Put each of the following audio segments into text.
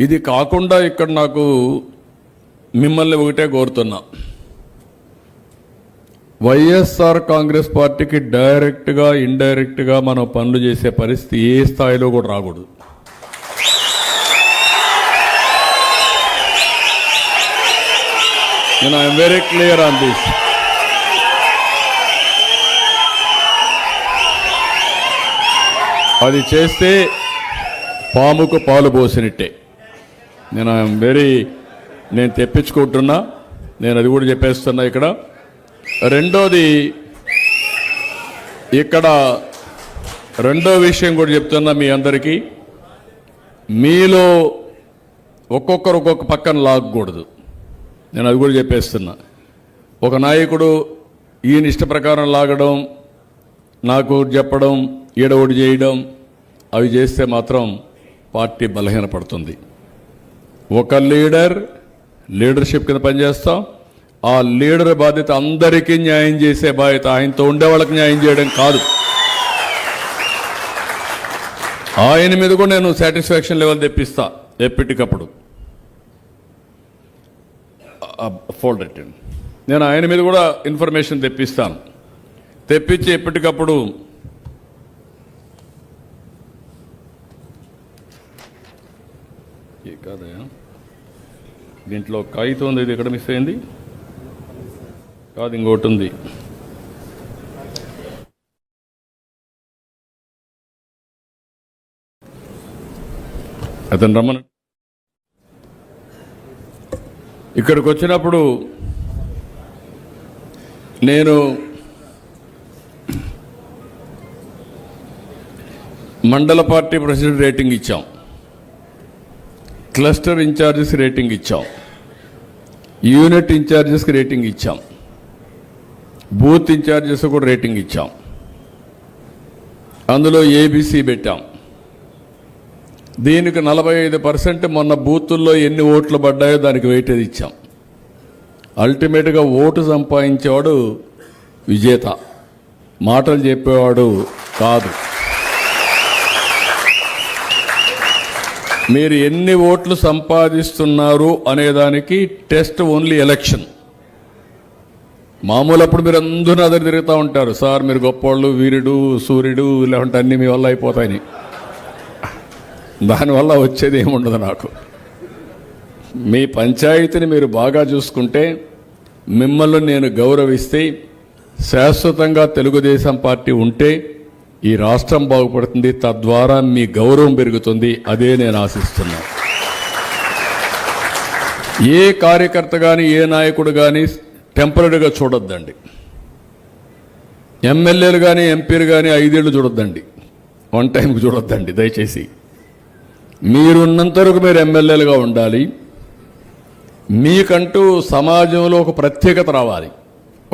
ఇది కాకుండా ఇక్కడ నాకు మిమ్మల్ని ఒకటే కోరుతున్నా, వైఎస్ఆర్ కాంగ్రెస్ పార్టీకి డైరెక్ట్గా ఇండైరెక్ట్గా మనం పనులు చేసే పరిస్థితి ఏ స్థాయిలో కూడా రాకూడదు. నేను I'm very clear on this. అది చేస్తే పాముకు పాలు పోసినట్టే. నేను తెప్పించుకుంటున్నా, నేను అది కూడా చెప్పేస్తున్నా. ఇక్కడ రెండోది, ఇక్కడ రెండో విషయం కూడా చెప్తున్నా మీ అందరికీ, మీలో ఒక్కొక్కరు ఒక్కొక్క పక్కన లాగకూడదు. నేను అది కూడా చెప్పేస్తున్నా. ఒక నాయకుడు ఈయన ఇష్ట ప్రకారం లాగడం, నాకు చెప్పడం, ఈడోడి చేయడం, అవి చేస్తే మాత్రం పార్టీ బలహీనపడుతుంది. ఒక లీడర్షిప్ కింద పనిచేస్తాం. ఆ లీడర్ బాధ్యత అందరికీ న్యాయం చేసే బాధ్యత, ఆయనతో ఉండే వాళ్ళకి న్యాయం చేయడం కాదు. ఆయన మీద కూడా నేను సాటిస్ఫాక్షన్ లెవెల్ తెప్పిస్తా ఎప్పటికప్పుడు. ఫోల్డెడ్ నేను ఆయన మీద కూడా ఇన్ఫర్మేషన్ తెప్పిస్తాను. తెప్పించి ఎప్పటికప్పుడు కాదయా, దీంట్లో కాగితం ఉంది, ఇది ఎక్కడ మిస్ అయింది? కాదు, ఇంకోటి ఉంది. అతను రమ్మను. ఇక్కడికి వచ్చినప్పుడు నేను మండల పార్టీ ప్రెసిడెంట్ రేటింగ్ ఇచ్చాం, క్లస్టర్ ఇన్ఛార్జెస్ రేటింగ్ ఇచ్చాం, యూనిట్ ఇన్ఛార్జెస్కి రేటింగ్ ఇచ్చాం, బూత్ ఇన్ఛార్జెస్ కూడా రేటింగ్ ఇచ్చాం. అందులో ఏబీసీ పెట్టాం. దీనికి 45% మొన్న బూతుల్లో ఎన్ని ఓట్లు పడ్డాయో దానికి వెయిటేజ్ ఇచ్చాం. అల్టిమేట్గా ఓటు సంపాదించేవాడు విజేత, మాటలు చెప్పేవాడు కాదు. మీరు ఎన్ని ఓట్లు సంపాదిస్తున్నారు అనేదానికి టెస్ట్ ఓన్లీ ఎలక్షన్. మామూలు అప్పుడు మీరు అందరూ అదరు తిరుగుతూ ఉంటారు, సార్ మీరు గొప్పవాళ్ళు, వీరుడు, సూర్యుడు, లేకుంటే అన్నీ మీ వల్ల అయిపోతాయని. దానివల్ల వచ్చేది ఏముండదు. నాకు మీ పంచాయతీని మీరు బాగా చూసుకుంటే, మిమ్మల్ని నేను గౌరవిస్తే, శాశ్వతంగా తెలుగుదేశం పార్టీ ఉంటే ఈ రాష్ట్రం బాగుపడుతుంది, తద్వారా మీ గౌరవం పెరుగుతుంది. అదే నేను ఆశిస్తున్నా. ఏ కార్యకర్త కానీ ఏ నాయకుడు కానీ టెంపరీగా చూడొద్దండి. ఎమ్మెల్యేలు కానీ ఎంపీలు కానీ 5 ఏళ్ళు చూడొద్దండి, వన్ టైంకి చూడొద్దండి దయచేసి. మీరున్నంత వరకు మీరు ఎమ్మెల్యేలుగా ఉండాలి. మీకంటూ సమాజంలో ఒక ప్రత్యేకత రావాలి.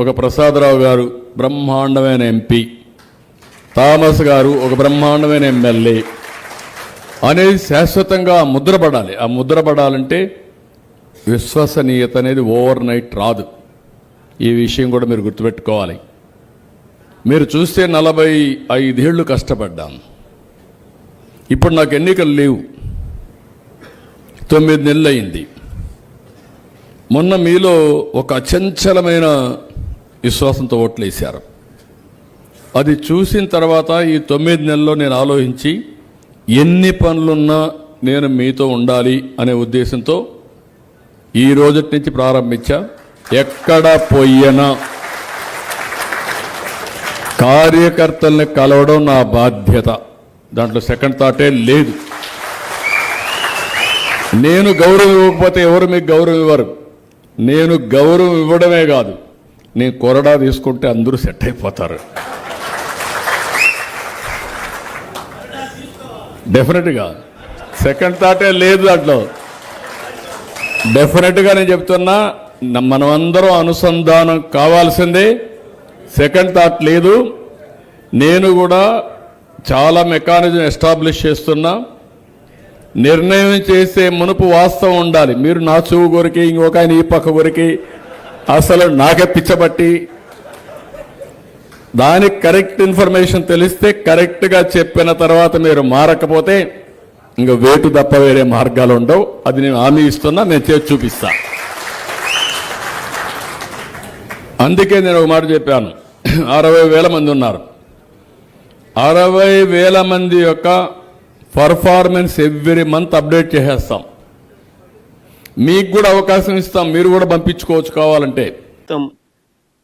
ఒక ప్రసాదరావు గారు బ్రహ్మాండమైన ఎంపీ, థామస్ గారు ఒక బ్రహ్మాండమైన ఎమ్మెల్యే అనేది శాశ్వతంగా ముద్రపడాలి. ఆ ముద్రపడాలంటే విశ్వసనీయత అనేది ఓవర్ నైట్ రాదు. ఈ విషయం కూడా మీరు గుర్తుపెట్టుకోవాలి. మీరు చూస్తే 45 ఏళ్ళు కష్టపడ్డాను. ఇప్పుడు నాకు ఎన్నికలు లేవు, 9 నెలలు అయింది. మొన్న మీలో ఒక అచంచలమైన విశ్వాసంతో ఓట్లు వేశారు. అది చూసిన తర్వాత ఈ 9 నెలల్లో నేను ఆలోచించి, ఎన్ని పనులున్నా నేను మీతో ఉండాలి అనే ఉద్దేశంతో ఈ రోజు నుంచి ప్రారంభించా. ఎక్కడ పోయినా కార్యకర్తల్ని కలవడం నా బాధ్యత, దాంట్లో సెకండ్ థాటే లేదు. నేను గౌరవం ఇవ్వకపోతే ఎవరు మీకు గౌరవం ఇవ్వరు. నేను గౌరవం ఇవ్వడమే కాదు, నేను కొరడా తీసుకుంటే అందరూ సెట్ అయిపోతారు. డెఫినెట్గా సెకండ్ థాటే లేదు దాంట్లో. డెఫినెట్గా నేను చెప్తున్నా, మనమందరం అనుసంధానం కావాల్సిందే. సెకండ్ థాట్ లేదు. నేను కూడా చాలా మెకానిజం ఎస్టాబ్లిష్ చేస్తున్నా. నిర్ణయం చేసే మునుపు వాస్తవం ఉండాలి. మీరు నా చెవు కొరికి, ఇంకొక ఆయన ఈ పక్క కొరికి, అసలు నాకే పిచ్చబట్టి, దానికి కరెక్ట్ ఇన్ఫర్మేషన్ తెలిస్తే కరెక్ట్గా చెప్పిన తర్వాత మీరు మారకపోతే ఇంకా వేటు తప్ప వేరే మార్గాలు ఉండవు. అది నేను హామీ ఇస్తున్నా, నేను చేసి చూపిస్తా. అందుకే నేను ఒక మాట చెప్పాను, 60,000 మంది ఉన్నారు. 60,000 మంది యొక్క పర్ఫార్మెన్స్ ఎవ్రీ మంత్ అప్డేట్ చేసేస్తాం. మీకు కూడా అవకాశం ఇస్తాం, మీరు కూడా పంపించుకోవచ్చు కావాలంటే.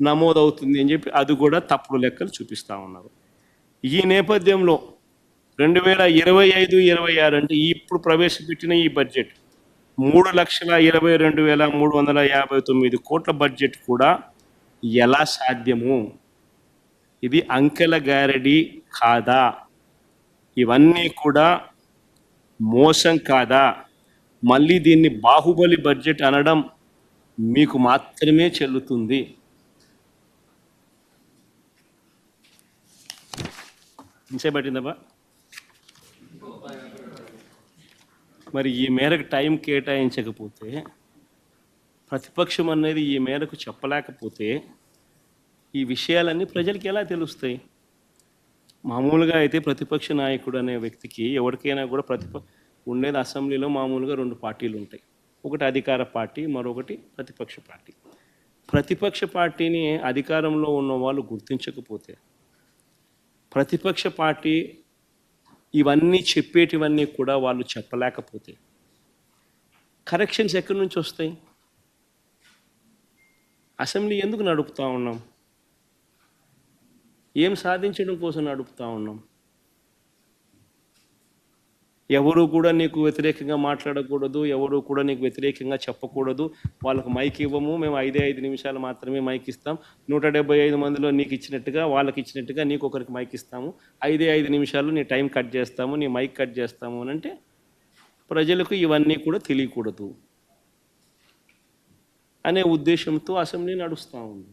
నమోదవుతుంది అని చెప్పి అది కూడా తప్పుడు లెక్కలు చూపిస్తూ ఉన్నారు. ఈ నేపథ్యంలో 2025-26 అంటే ఇప్పుడు ప్రవేశపెట్టిన ఈ బడ్జెట్ 3,22,359 కోట్ల బడ్జెట్ కూడా ఎలా సాధ్యము? ఇది అంకెల గారడి కాదా? ఇవన్నీ కూడా మోసం కాదా? మళ్ళీ దీన్ని బాహుబలి బడ్జెట్ అనడం మీకు మాత్రమే చెల్లుతుంది. ఇంచేపట్టిందబ్బా. మరి ఈ మేరకు టైం కేటాయించకపోతే, ప్రతిపక్షం అనేది ఈ మేరకు చెప్పలేకపోతే ఈ విషయాలన్నీ ప్రజలకి ఎలా తెలుస్తాయి? మామూలుగా అయితే ప్రతిపక్ష నాయకుడు అనే వ్యక్తికి ఎవరికైనా కూడా ఉండేది అసెంబ్లీలో మామూలుగా 2 పార్టీలు ఉంటాయి. ఒకటి అధికార పార్టీ, మరొకటి ప్రతిపక్ష పార్టీ. ప్రతిపక్ష పార్టీని అధికారంలో ఉన్న వాళ్ళు గుర్తించకపోతే, ప్రతిపక్ష పార్టీ ఇవన్నీ చెప్పేటివన్నీ కూడా వాళ్ళు చెప్పలేకపోతే కరెక్షన్స్ ఎక్కడి నుంచి వస్తాయి? అసెంబ్లీ ఎందుకు నడుపుతూ ఉన్నాం? ఏం సాధించడం కోసం నడుపుతూ ఉన్నాం? ఎవరు కూడా నీకు వ్యతిరేకంగా మాట్లాడకూడదు, ఎవరు కూడా నీకు వ్యతిరేకంగా చెప్పకూడదు. వాళ్ళకు మైక్ ఇవ్వము, మేము 5 నిమిషాలు మాత్రమే మైక్ ఇస్తాం. 175 మందిలో నీకు ఇచ్చినట్టుగా వాళ్ళకి ఇచ్చినట్టుగా నీకు ఒకరికి మైక్ ఇస్తాము. 5 నిమిషాలు నీ టైం కట్ చేస్తాము, నీ మైక్ కట్ చేస్తాము అని అంటే ప్రజలకు ఇవన్నీ కూడా తెలియకూడదు అనే ఉద్దేశంతో అసెంబ్లీ నడుస్తూ ఉంది.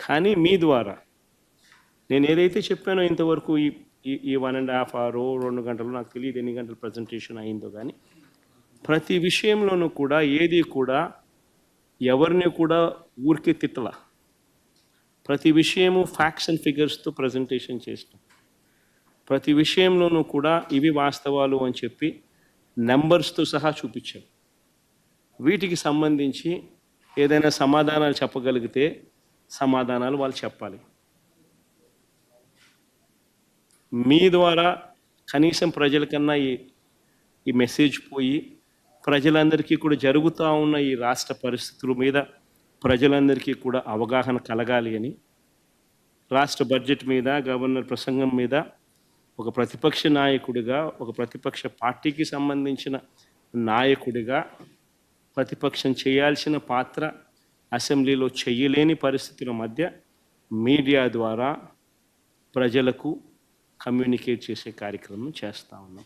కానీ మీ ద్వారా నేను ఏదైతే చెప్పానో ఇంతవరకు ఈ 1.5 hour 2 గంటలు, నాకు తెలియదు ఎన్ని గంటలు ప్రజెంటేషన్ అయిందో, కానీ ప్రతి విషయంలోనూ కూడా ఏది కూడా ఎవరిని కూడా ఊరికే తిట్టల. ప్రతి విషయము ఫ్యాక్ట్స్ అండ్ ఫిగర్స్తో ప్రజెంటేషన్ చేసినాం. ప్రతి విషయంలోనూ కూడా ఇవి వాస్తవాలు అని చెప్పి నెంబర్స్తో సహా చూపించాం. వీటికి సంబంధించి ఏదైనా సమాధానాలు చెప్పగలిగితే సమాధానాలు వాళ్ళు చెప్పాలి. మీ ద్వారా కనీసం ప్రజలకన్నా ఈ మెసేజ్ పోయి ప్రజలందరికీ కూడా జరుగుతూ ఉన్న ఈ రాష్ట్ర పరిస్థితుల మీద ప్రజలందరికీ కూడా అవగాహన కలగాలి అని రాష్ట్ర బడ్జెట్ మీద, గవర్నర్ ప్రసంగం మీద ఒక ప్రతిపక్ష నాయకుడిగా, ఒక ప్రతిపక్ష పార్టీకి సంబంధించిన నాయకుడిగా ప్రతిపక్షం చేయాల్సిన పాత్ర అసెంబ్లీలో చేయలేని పరిస్థితుల మధ్య మీడియా ద్వారా ప్రజలకు కమ్యూనికేట్ చేసే కార్యక్రమం చేస్తూ ఉన్నాం.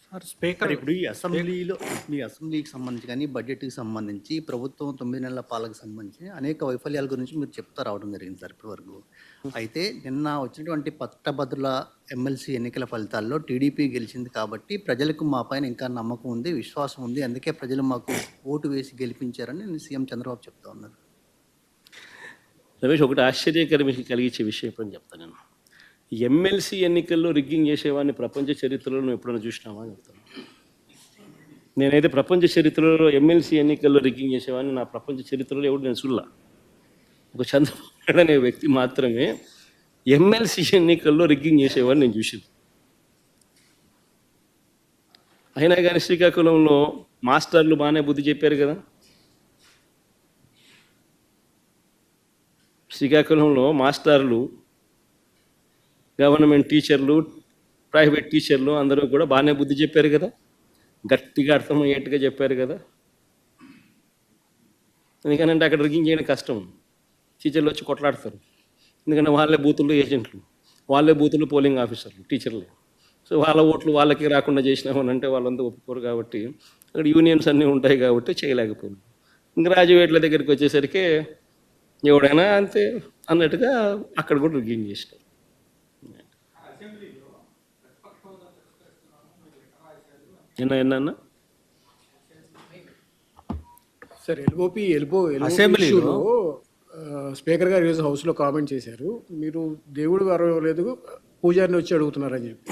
సార్, స్పీకర్, ఇప్పుడు ఈ అసెంబ్లీలో మీ అసెంబ్లీకి సంబంధించి కానీ బడ్జెట్కి సంబంధించి ప్రభుత్వం 9 నెలల పాలనకు సంబంధించి అనేక వైఫల్యాల గురించి మీరు చెప్తా రావడం జరిగింది సార్ ఇప్పటివరకు. అయితే నిన్న వచ్చినటువంటి పట్టభద్రుల ఎమ్మెల్సీ ఎన్నికల ఫలితాల్లో టీడీపీ గెలిచింది కాబట్టి ప్రజలకు మా పైన ఇంకా నమ్మకం ఉంది, విశ్వాసం ఉంది, అందుకే ప్రజలు మాకు ఓటు వేసి గెలిపించారని సీఎం చంద్రబాబు చెప్తా ఉన్నారు. రమేష్, ఒకటి ఆశ్చర్యకరం కలిగించే విషయం ఎప్పుడని చెప్తాను. నేను ఎమ్మెల్సీ ఎన్నికల్లో రిగ్గింగ్ చేసేవాడిని ప్రపంచ చరిత్రలో నువ్వు ఎప్పుడైనా చూసినావా అని చెప్తాను. నేనైతే ప్రపంచ చరిత్రలో ఎమ్మెల్సీ ఎన్నికల్లో రిగ్గింగ్ చేసేవాడిని నా ప్రపంచ చరిత్రలో ఎవడు నేను చూడలా. ఒక చంద్రబాబు నాయుడు అనే వ్యక్తి మాత్రమే ఎమ్మెల్సీ ఎన్నికల్లో రిగ్గింగ్ చేసేవాడిని నేను చూసింది. అయినా కానీ శ్రీకాకుళంలో మాస్టర్లు బాగానే బుద్ధి చెప్పారు కదా. శ్రీకాకుళంలో మాస్టర్లు, గవర్నమెంట్ టీచర్లు, ప్రైవేట్ టీచర్లు అందరూ కూడా బాగానే బుద్ధి చెప్పారు కదా, గట్టిగా అర్థమయ్యేట్టుగా చెప్పారు కదా. ఎందుకంటే అక్కడ రిగ్గింగ్ చేయడం కష్టం. టీచర్లు వచ్చి కొట్లాడతారు, ఎందుకంటే వాళ్ళే బూతుల్లో ఏజెంట్లు, వాళ్ళే బూతుల్లో పోలింగ్ ఆఫీసర్లు, టీచర్లే. సో వాళ్ళ ఓట్లు వాళ్ళకి రాకుండా చేసినామని అంటే వాళ్ళంతా ఒప్పుకోరు. కాబట్టి అక్కడ యూనియన్స్ అన్నీ ఉంటాయి కాబట్టి చేయలేకపోయింది. ఇంకా గ్రాడ్యుయేట్ల దగ్గరికి వచ్చేసరికి ఎవడైనా అంతే అన్నట్టుగా అక్కడ కూడా రిగ్గింగ్ చేసినారు. ఎన్న సార్, ఎల్బో అసెంబ్లీలో స్పీకర్ గారు ఈరోజు హౌస్లో కామెంట్ చేశారు, మీరు దేవుడు గౌరవం లేదు పూజారిని వచ్చి అడుగుతున్నారని చెప్పి.